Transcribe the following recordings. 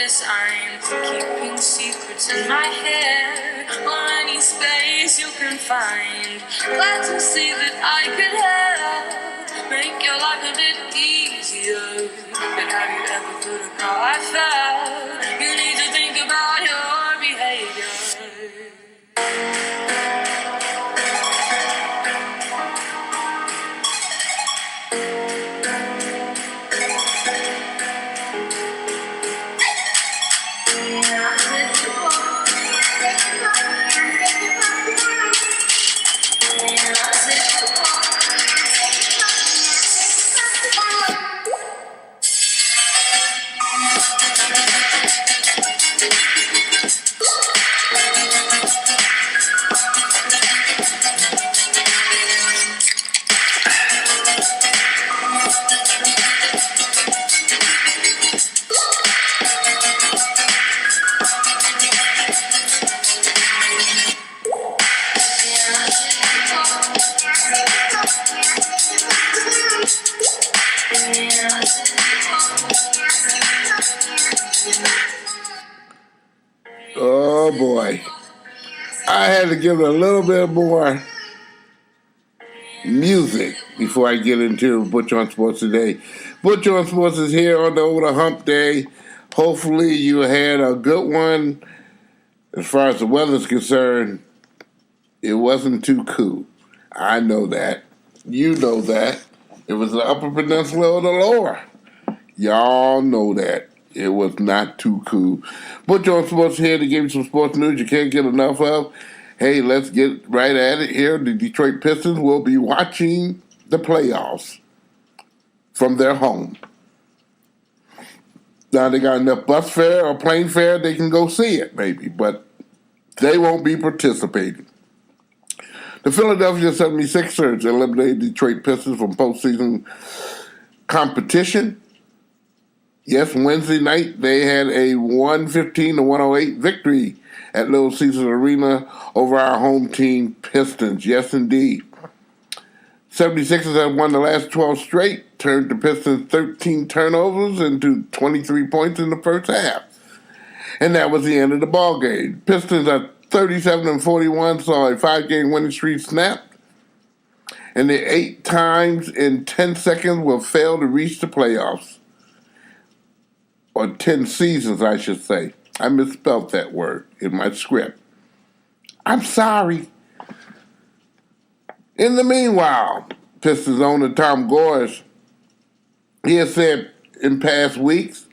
sign for keeping secrets in my hair, or any space you can find. Glad to see that I could help make your life a bit easier. But have you ever thought of how I felt? You need to think about your behavior. Oh boy. I had to give it a little bit more music before I get into Butch On Sports today. Butch On Sports is here on the older hump day. Hopefully you had a good one. As far as the weather's concerned, it wasn't too cool. I know that. You know that. It was the Upper Peninsula or the Lower. Y'all know that. It was not too cool. Butch On Sports here to give you some sports news you can't get enough of. Hey, let's get right at it here. The Detroit Pistons will be watching the playoffs from their home. Now, they got enough bus fare or plane fare, they can go see it, maybe, but they won't be participating. The Philadelphia 76ers eliminated Detroit Pistons from postseason competition. Yes, Wednesday night they had a 115-108 victory at Little Caesars Arena over our home team, Pistons. Yes, indeed. 76ers have won the last 12 straight, turned the Pistons 13 turnovers into 23 points in the first half. And that was the end of the ball game. Pistons are 37-41, saw a 5-game winning streak snap. And they 8 times in 10 seconds will fail to reach the playoffs. Or 10 seasons, I should say. I misspelled that word in my script. I'm sorry. In the meanwhile, Pistons owner Tom Gores, he has said in past weeks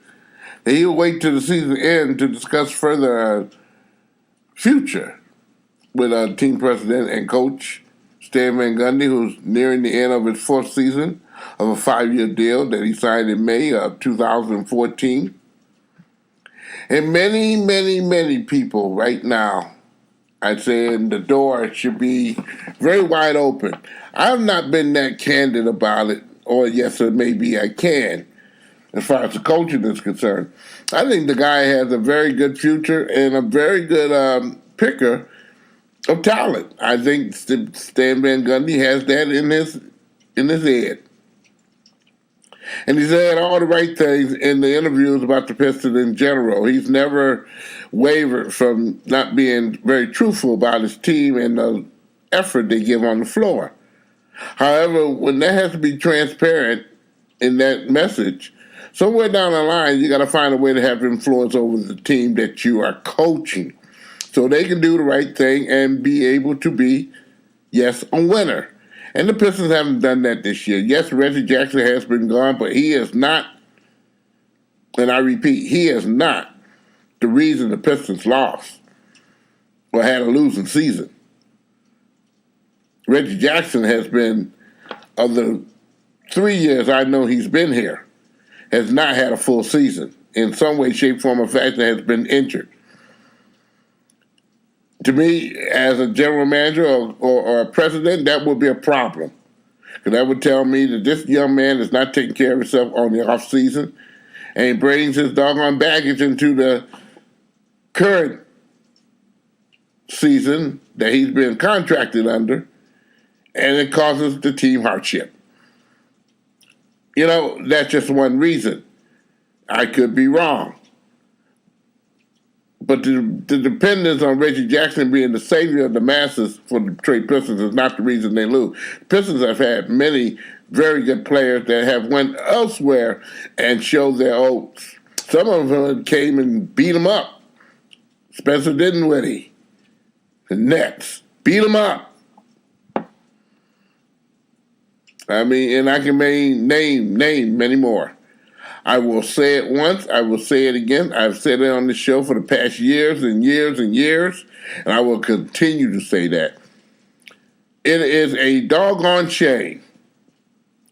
that he'll wait till the season end to discuss further future with team president and coach Stan Van Gundy, who's nearing the end of his 4th season of a 5-year deal that he signed in May of 2014. And many, many, many people right now, I'd say the door should be very wide open. I've not been that candid about it, or yes, or maybe I can, as far as the coaching is concerned. I think the guy has a very good future and a very good picker of talent. I think Stan Van Gundy has that in his head. And he said all the right things in the interviews about the Pistons in general. He's never wavered from not being very truthful about his team and the effort they give on the floor. However, when that has to be transparent in that message, somewhere down the line, you got to find a way to have influence over the team that you are coaching so they can do the right thing and be able to be, yes, a winner. And the Pistons haven't done that this year. Yes, Reggie Jackson has been gone, but he is not, and I repeat, he is not the reason the Pistons lost or had a losing season. Reggie Jackson has been, of the 3 years I know he's been here, has not had a full season. In some way, shape, form, or fashion has been injured. To me, as a general manager or a president, that would be a problem. Because that would tell me that this young man is not taking care of himself on the off season and he brings his doggone baggage into the current season that he's been contracted under, and it causes the team hardship. You know, that's just one reason. I could be wrong. the dependence on Reggie Jackson being the savior of the masses for the Detroit Pistons is not the reason they lose. Pistons have had many very good players that have went elsewhere and showed their oats. Some of them came and beat them up. Spencer Dinwiddie, the Nets, beat them up. I mean, and I can name many more. I will say it once, I will say it again. I've said it on the show for the past years and years and years, and I will continue to say that. It is a doggone shame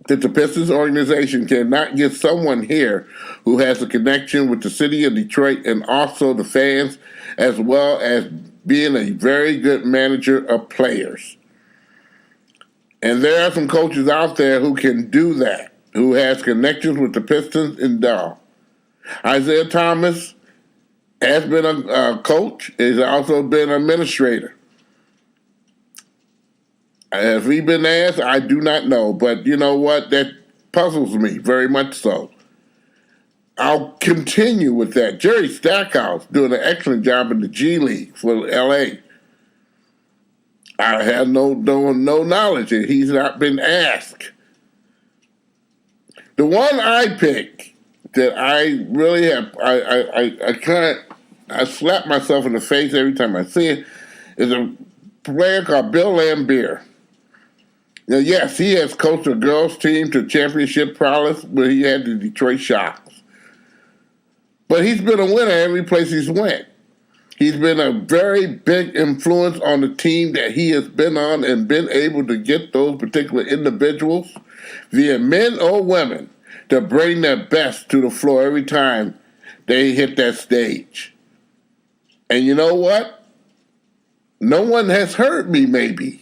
that the Pistons organization cannot get someone here who has a connection with the city of Detroit and also the fans, as well as being a very good manager of players. And there are some coaches out there who can do that, who has connections with the Pistons and Dow. Isaiah Thomas has been a coach, has also been an administrator. Has he been asked? I do not know. But you know what? That puzzles me very much so. I'll continue with that. Jerry Stackhouse doing an excellent job in the G League for L.A. I have no knowledge. He's not been asked. The one I pick that I really have, I slap myself in the face every time I see it, is a player called Bill Laimbeer. Now, yes, he has coached a girls' team to championship prowess where he had the Detroit Shocks. But he's been a winner every place he's went. He's been a very big influence on the team that he has been on and been able to get those particular individuals, via men or women, to bring their best to the floor every time they hit that stage. And you know what? No one has heard me, maybe.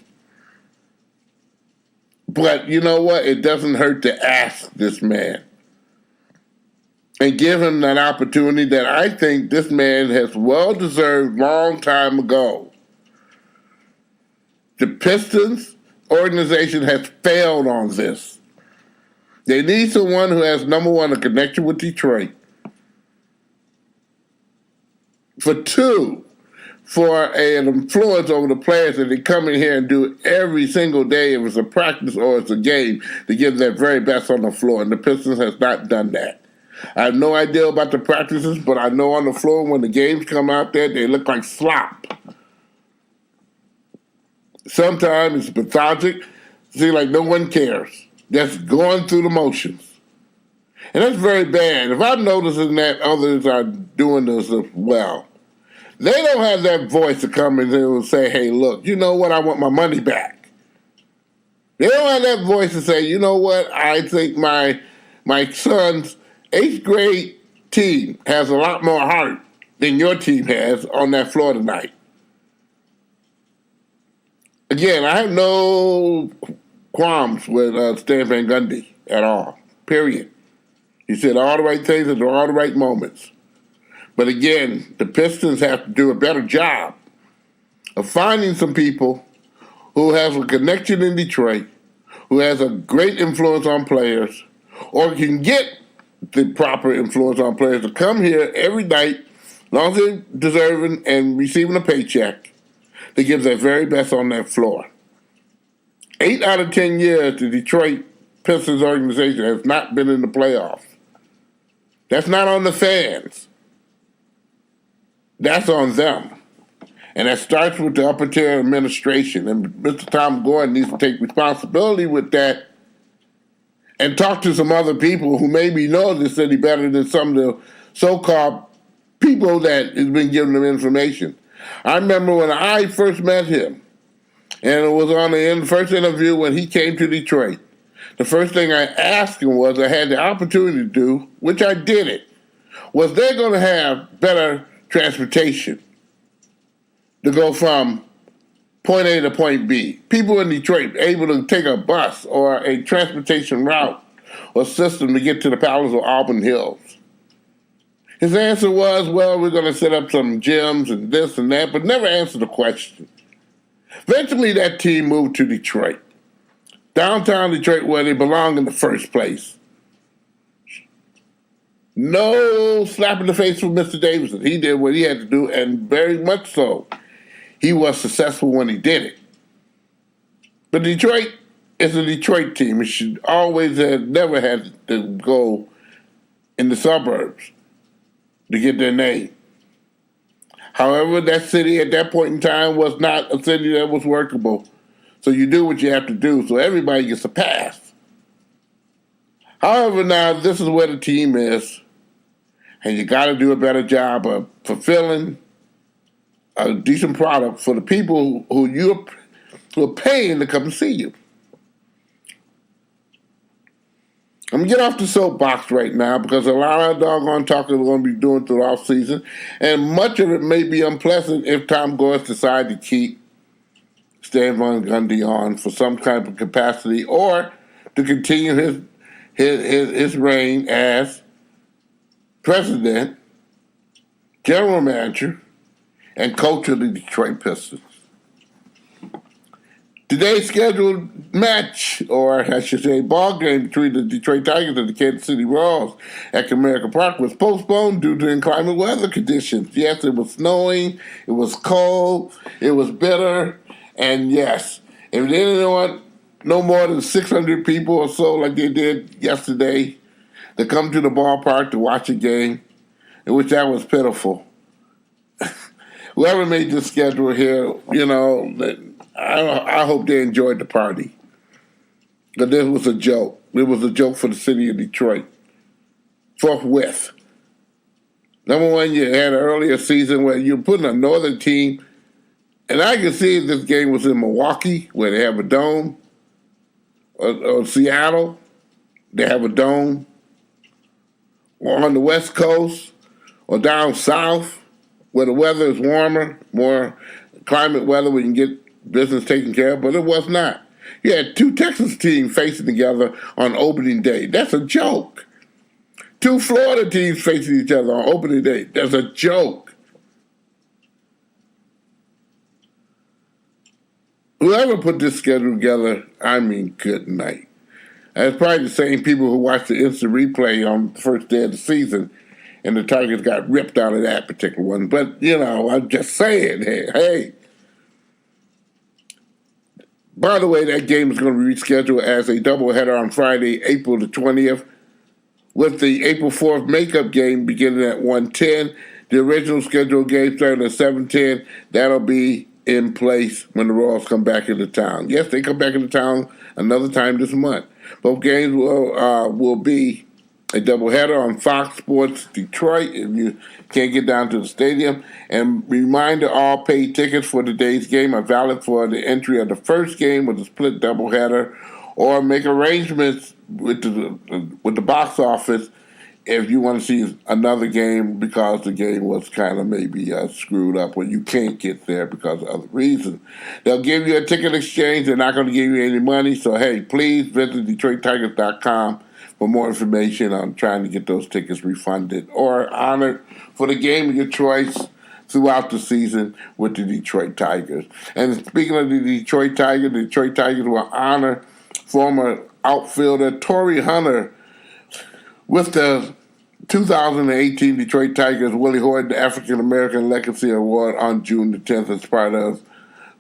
But you know what? It doesn't hurt to ask this man and give him that opportunity that I think this man has well deserved long time ago. The Pistons organization has failed on this. They need someone who has, number one, a connection with Detroit. For two, for an influence over the players that they come in here and do every single day, if it's a practice or it's a game, to give their very best on the floor. And the Pistons has not done that. I have no idea about the practices, but I know on the floor when the games come out there, they look like slop. Sometimes it's pathetic. Seems like no one cares. Just going through the motions. And that's very bad. If I'm noticing that others are doing this as well, they don't have that voice to come in and say, hey, look, you know what? I want my money back. They don't have that voice to say, you know what? I think my son's 8th grade team has a lot more heart than your team has on that floor tonight. Again, I have no qualms with Stan Van Gundy at all, period. He said all the right things at all the right moments. But again, the Pistons have to do a better job of finding some people who have a connection in Detroit, who has a great influence on players, or can get the proper influence on players to come here every night, as long as they're deserving and receiving a paycheck, to give their very best on that floor. 8 out of 10 years, the Detroit Pistons organization has not been in the playoffs. That's not on the fans. That's on them. And that starts with the upper tier administration. And Mr. Tom Gordon needs to take responsibility with that and talk to some other people who maybe know the city better than some of the so-called people that has been giving them information. I remember when I first met him, and it was on the first interview when he came to Detroit. The first thing I asked him was, I had the opportunity to do, which I did it, was they're going to have better transportation to go from point A to point B. People in Detroit able to take a bus or a transportation route or system to get to the Palace or Auburn Hills. His answer was, well, we're going to set up some gyms and this and that, but never answered the question. Eventually, that team moved to Detroit, downtown Detroit, where they belong in the first place. No slap in the face from Mr. Davidson. He did what he had to do, and very much so. He was successful when he did it. But Detroit is a Detroit team. It should always have never had to go in the suburbs to get their name. However, that city at that point in time was not a city that was workable. So you do what you have to do, so everybody gets a pass. However, now this is where the team is, and you got to do a better job of fulfilling a decent product for the people who are paying to come see you. I'm going to get off the soapbox right now because a lot of doggone talking we're going to be doing through the off season, and much of it may be unpleasant if Tom Gores decides to keep Stan Van Gundy on for some kind of capacity or to continue his reign as president, general manager, and coach of the Detroit Pistons. Today's scheduled match, or I should say ball game between the Detroit Tigers and the Kansas City Royals at Comerica Park was postponed due to inclement weather conditions. Yes, it was snowing, it was cold, it was bitter, and yes, if they didn't want no more than 600 people or so like they did yesterday to come to the ballpark to watch a game, in which that was pitiful. Whoever made this schedule here, I hope they enjoyed the party. But this was a joke. It was a joke for the city of Detroit. Forthwith. Number one, you had an earlier season where you're putting a northern team, and I can see if this game was in Milwaukee, where they have a dome, or Seattle, they have a dome, or on the West Coast, or down south, where the weather is warmer, more climate weather where you can get business taken care of, but it was not. You had two Texas teams facing together on opening day. That's a joke. Two Florida teams facing each other on opening day. That's a joke. Whoever put this schedule together, I mean, good night. And it's probably the same people who watched the instant replay on the first day of the season, and the Tigers got ripped out of that particular one. But, I'm just saying, hey. By the way, that game is going to be rescheduled as a doubleheader on Friday, April the 20th, with the April 4th makeup game beginning at 1:10. The original scheduled game starting at 7:10. That'll be in place when the Royals come back into town. Yes, they come back into town another time this month. Both games will be a doubleheader on Fox Sports Detroit if you can't get down to the stadium. And reminder, all paid tickets for today's game are valid for the entry of the first game with a split doubleheader, or make arrangements with the box office if you want to see another game because the game was kind of maybe screwed up or you can't get there because of other reasons. They'll give you a ticket exchange. They're not going to give you any money. So, hey, please visit DetroitTigers.com for more information on trying to get those tickets refunded or honored for the game of your choice throughout the season with the Detroit Tigers. And speaking of the Detroit Tigers will honor former outfielder Torrey Hunter with the 2018 Detroit Tigers Willie Horton African American Legacy Award on June the 10th as part of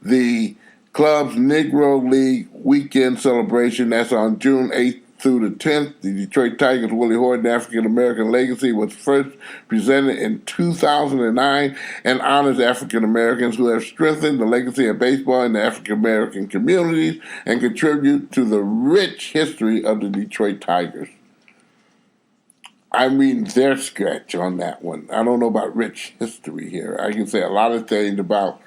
the club's Negro League weekend celebration. That's on June 8th through the 10th. The Detroit Tigers Willie Horton African American Legacy was first presented in 2009 and honors African Americans who have strengthened the legacy of baseball in the African American communities and contribute to the rich history of the Detroit Tigers. I mean, their sketch on that one. I don't know about rich history here. I can say a lot of things about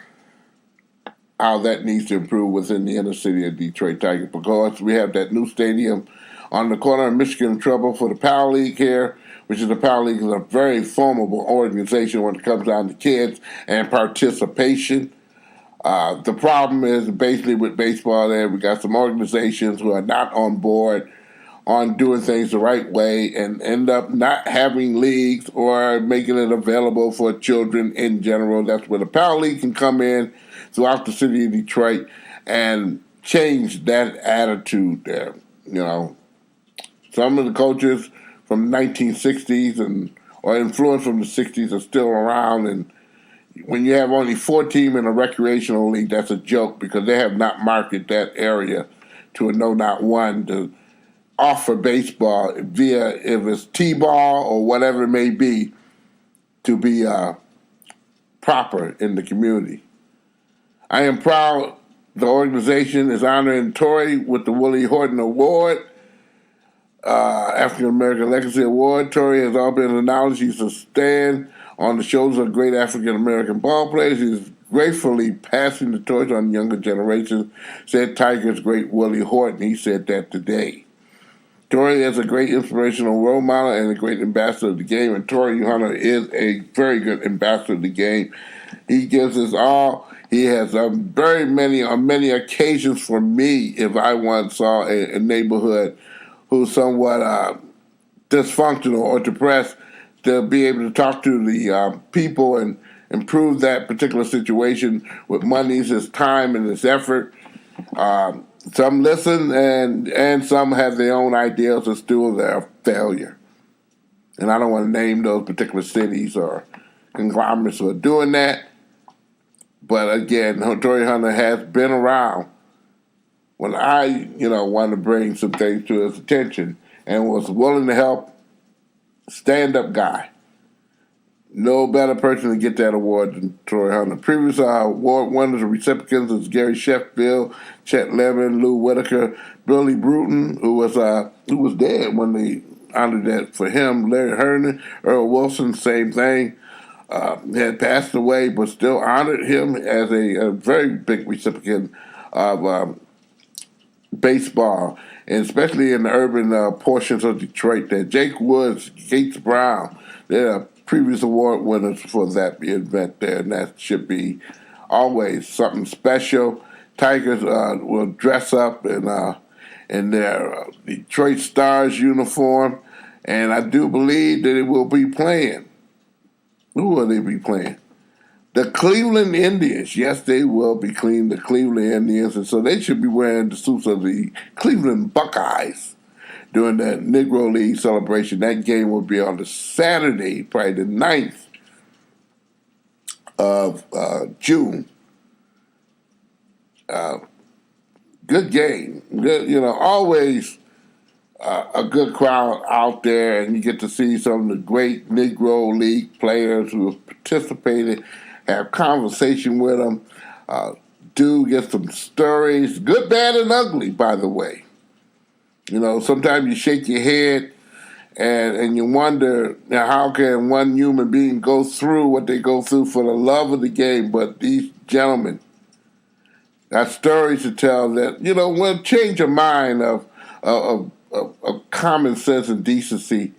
how that needs to improve within the inner city of Detroit Tigers, because we have that new stadium on the corner of Michigan and Trouble for the Power League here, which is the Power League is a very formidable organization when it comes down to kids and participation. The problem is basically with baseball there, we got some organizations who are not on board on doing things the right way and end up not having leagues or making it available for children in general. That's where the Power League can come in throughout the city of Detroit and change that attitude there. Some of the coaches from the 1960s or influence from the 60s are still around. And when you have only 4 teams in a recreational league, that's a joke because they have not marketed that area to a no-not one to offer baseball via, if it's T-ball or whatever it may be, to be proper in the community. I am proud the organization is honoring Torrey with the Willie Horton Award, African American Legacy Award. Torrey has all been acknowledged. He's a stand on the shoulders of great African American ball players. He's gratefully passing the torch on younger generations, said Tigers great Willie Horton. He said that today. Torrey is a great inspirational role model and a great ambassador of the game, and Torrey Hunter is a very good ambassador of the game. He gives us all. He has on many occasions for me, if I once saw a neighborhood who's somewhat dysfunctional or depressed, to be able to talk to the people and improve that particular situation with monies, his time, and his effort. Some listen and some have their own ideas and still their failure. And I don't want to name those particular cities or conglomerates who are doing that. But again, Torrey Hunter has been around when I, wanted to bring some things to his attention and was willing to help. Stand-up guy. No better person to get that award than Torrey Hunter. Previous award winners and recipients is Gary Sheffield, Chet Lemon, Lou Whitaker, Billy Bruton, who was dead when they honored that for him. Larry Herndon, Earl Wilson, same thing. Had passed away, but still honored him as a very big recipient of baseball, and especially in the urban portions of Detroit. There, Jake Woods, Gates Brown, they're previous award winners for that event there, and that should be always something special. Tigers will dress up in their Detroit Stars uniform, and I do believe that it will be playing. Who will they be playing? The Cleveland Indians. Yes, they will be playing the Cleveland Indians, and so they should be wearing the suits of the Cleveland Buckeyes during the Negro League celebration. That game will be on the Saturday, probably the 9th of June. Good game. Good, always a good crowd out there, and you get to see some of the great Negro League players who have participated, have conversation with them, do get some stories, good, bad, and ugly, by the way. Sometimes you shake your head and you wonder, how can one human being go through what they go through for the love of the game? But these gentlemen got stories to tell that, will change your mind of common sense and decency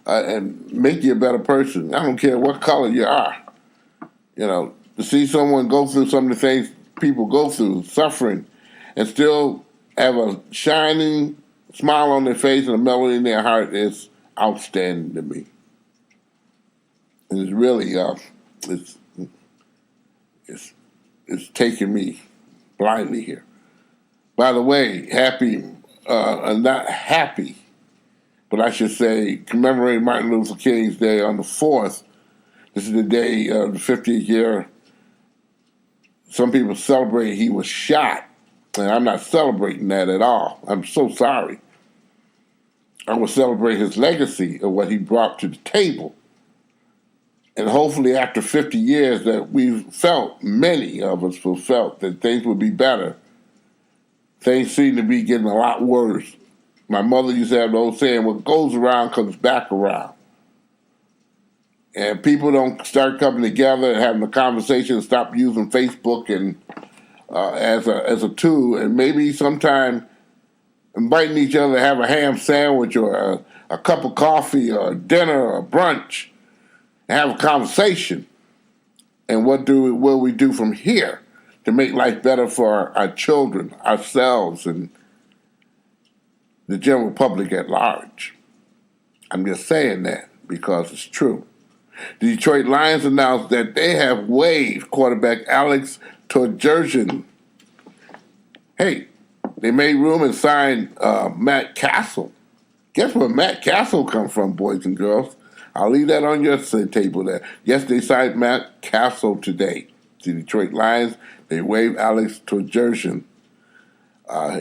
and make you a better person. I don't care what color you are. To see someone go through some of the things people go through, suffering, and still have a shining smile on their face and a melody in their heart is outstanding to me. And it's really, it's taking me blindly here. By the way, not happy, but I should say commemorating Martin Luther King's Day on the 4th. This is the day of the 50th year. Some people celebrate he was shot, and I'm not celebrating that at all. I'm so sorry. I will celebrate his legacy of what he brought to the table. And hopefully after 50 years that many of us have felt that things would be better. Things seem to be getting a lot worse. My mother used to have the old saying, what goes around comes back around. And people don't start coming together and having a conversation, stop using Facebook and as a tool, and maybe sometime inviting each other to have a ham sandwich or a cup of coffee or dinner or brunch and have a conversation. And what will we do from here to make life better for our children, ourselves, and the general public at large? I'm just saying that because it's true. The Detroit Lions announced that they have waived quarterback Alex Torgerson. Hey, they made room and signed Matt Castle Guess where Matt Castle come from, boys and girls? I'll leave that on your table there. Yes, they signed Matt Castle today. The Detroit Lions, they waived Alex Torgerson.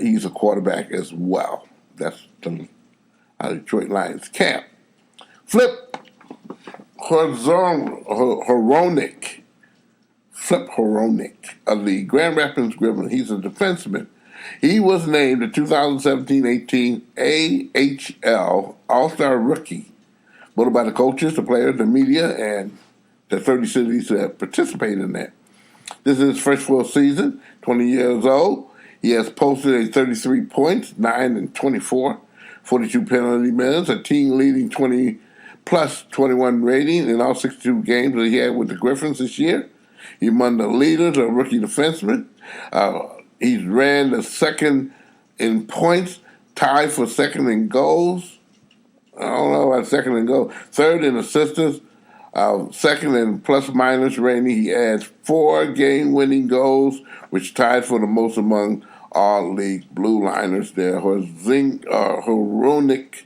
He's a quarterback as well. That's the Detroit Lions camp. Flip Horonik. Flip Horonik of the Grand Rapids Griffin. He's a defenseman. He was named the 2017-18 AHL All-Star Rookie, voted by the coaches, the players, the media, and the 30 cities that participated in that. This is his first full season, 20 years old. He has posted a 33 points, 9 and 24, 42 penalty minutes, a team-leading 20-plus 21 rating in all 62 games that he had with the Griffins this year. He's among the leaders of rookie defensemen. He's ran the second in points, tied for second in goals. I don't know about second in goals. Third in assists, second in plus-minus rating. He has 4 game-winning goals, which tied for the most among all league blue liners there. Horonik,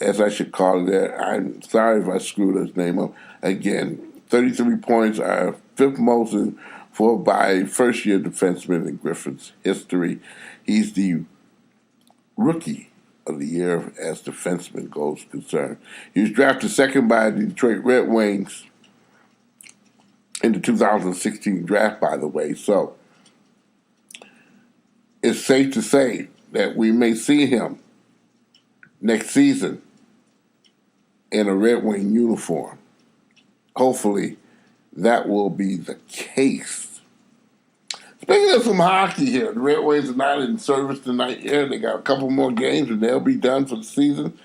as I should call it there. I'm sorry if I screwed his name up. Again, 33 points are fifth most by first-year defenseman in Griffins history. He's the rookie of the year as defenseman goes concerned. He was drafted second by the Detroit Red Wings in the 2016 draft, by the way. So it's safe to say that we may see him next season in a Red Wing uniform. Hopefully, that will be the case. Speaking of some hockey here, the Red Wings are not in service tonight here. They got a couple more games and they'll be done for the season.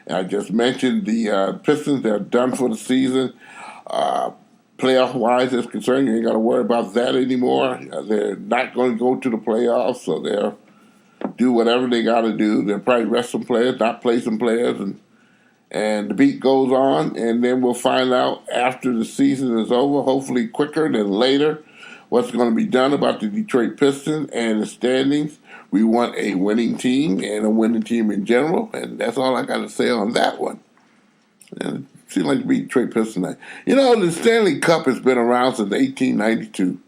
And I just mentioned the Pistons, they're done for the season. Playoff-wise is concerned, you ain't got to worry about that anymore. They're not going to go to the playoffs, so they'll do whatever they got to do. They'll probably rest some players, not play some players, and the beat goes on, and then we'll find out after the season is over, hopefully quicker than later, what's going to be done about the Detroit Pistons and the standings. We want a winning team and a winning team in general, and that's all I got to say on that one. And it seems like to be Detroit Pistons. You know, the Stanley Cup has been around since 1892.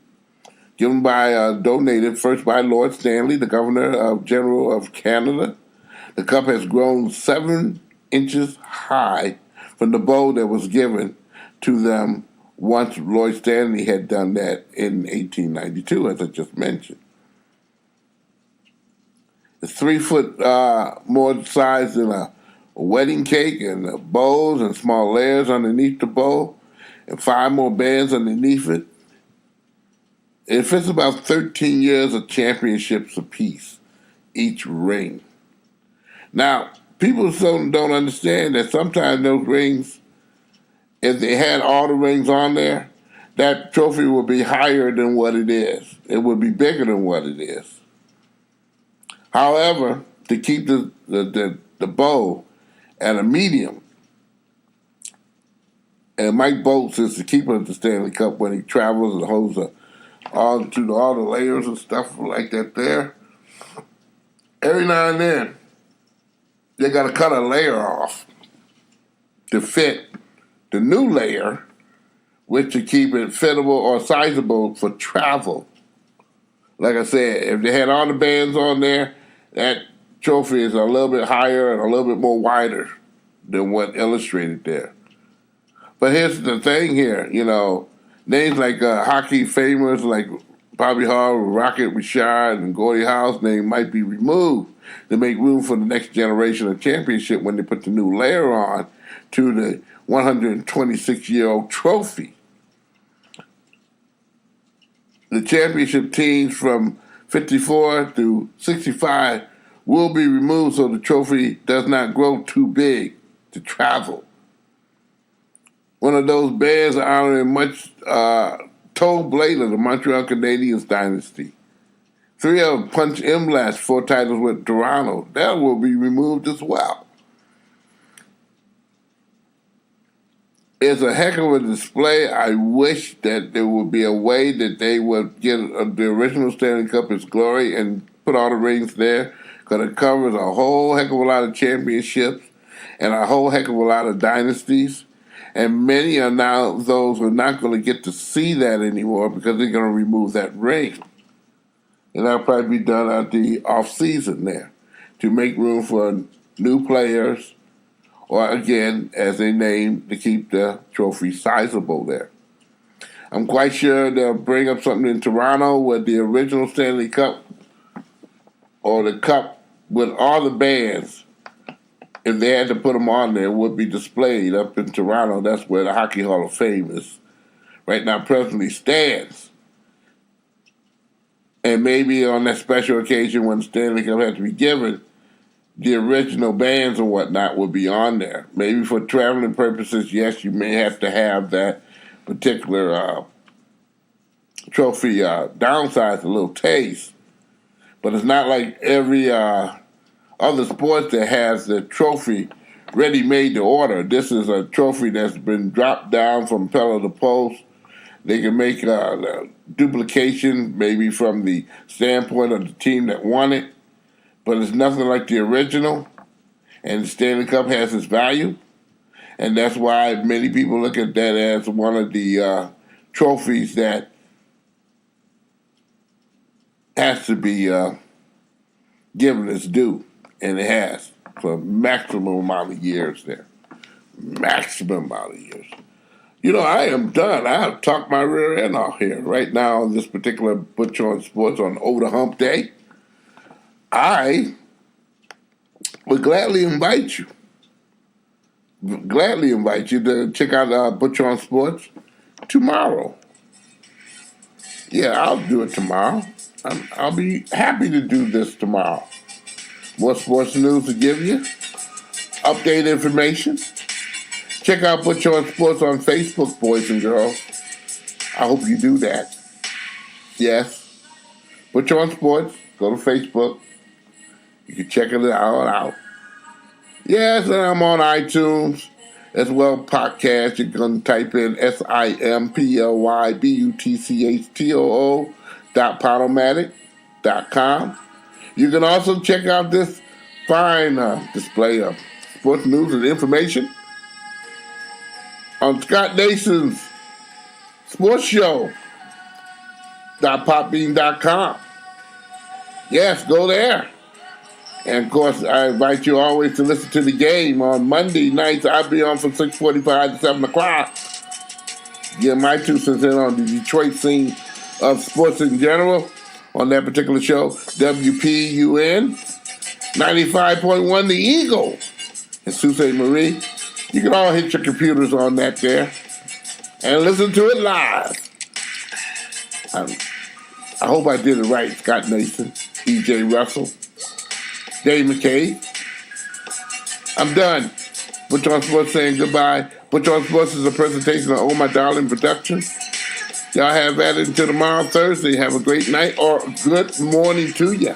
Given by, donated first by Lord Stanley, the Governor General of Canada. The cup has grown 7 inches high from the bowl that was given to them once Lord Stanley had done that in 1892, as I just mentioned. It's 3 foot more size than a wedding cake, and bowls and small layers underneath the bowl, and 5 more bands underneath it. It fits about 13 years of championships apiece, each ring. Now, people don't understand that sometimes those rings, if they had all the rings on there, that trophy would be higher than what it is. It would be bigger than what it is. However, to keep the bow at a medium, and Mike Bolts is the keeper of the Stanley Cup when he travels and holds all the layers and stuff like that there. Every now and then, they got to cut a layer off to fit the new layer, which to keep it fittable or sizable for travel. Like I said, if they had all the bands on there, that trophy is a little bit higher and a little bit more wider than what illustrated there. But here's the thing here, you know, names like hockey famous like Bobby Hall, Rocket Richard, and Gordie Howe's name might be removed to make room for the next generation of championship when they put the new layer on to the 126-year-old trophy. The championship teams from 54 through 65 will be removed so the trophy does not grow too big to travel. One of those bands are honoring much Toll Blade of the Montreal Canadiens dynasty. 3 of Punch Imlast's 4 titles with Toronto. That will be removed as well. It's a heck of a display. I wish that there would be a way that they would get the original Stanley Cup its glory and put all the rings there, because it covers a whole heck of a lot of championships. and a whole heck of a lot of dynasties. And many are now those who are not going to get to see that anymore because they're going to remove that ring. And that'll probably be done at the off-season there to make room for new players or, again, as they name, to keep the trophy sizable there. I'm quite sure they'll bring up something in Toronto where the original Stanley Cup or the cup with all the bands, if they had to put them on there, would be displayed up in Toronto. That's where the Hockey Hall of Fame is right now presently stands. And maybe on that special occasion when Stanley Cup had to be given, the original bands and whatnot would be on there. Maybe for traveling purposes, yes, you may have to have that particular trophy downsized a little taste. But it's not like every other sports that has the trophy ready-made to order. This is a trophy that's been dropped down from pillar to post. They can make a duplication maybe from the standpoint of the team that won it, but it's nothing like the original, and the Stanley Cup has its value, and that's why many people look at that as one of the trophies that has to be given its due, and it has for a maximum amount of years there. Maximum amount of years. You know, I am done. I have talked my rear end off here. Right now, on this particular Butch On Sports on Over the Hump Day, I would gladly invite you to check out Butch On Sports tomorrow. Yeah, I'll do it tomorrow. I'll be happy to do this tomorrow. More sports news to give you, updated information. Check out Butch On Sports on Facebook, boys and girls. I hope you do that. Yes. Butch On Sports. Go to Facebook. You can check it out. Yes, and I'm on iTunes as well, podcast. You can type in simplyButchoo.podomatic.com. You can also check out this fine display of sports news and information on Scott Nason's sports show, .popbean.com. Yes, go there. And, of course, I invite you always to listen to the game. On Monday nights, I'll be on from 6:45 to 7 o'clock. Get my 2 cents in on the Detroit scene of sports in general on that particular show. WPUN 95.1 The Eagle in Sault Ste. Marie. You can all hit your computers on that there and listen to it live. I hope I did it right. Scott Nason, E.J. Russell, Dave McKay. I'm done. Butch On Sports saying goodbye. Butch On Sports is a presentation of Oh My Darling Productions. Y'all have at it until tomorrow, Thursday. Have a great night or good morning to you.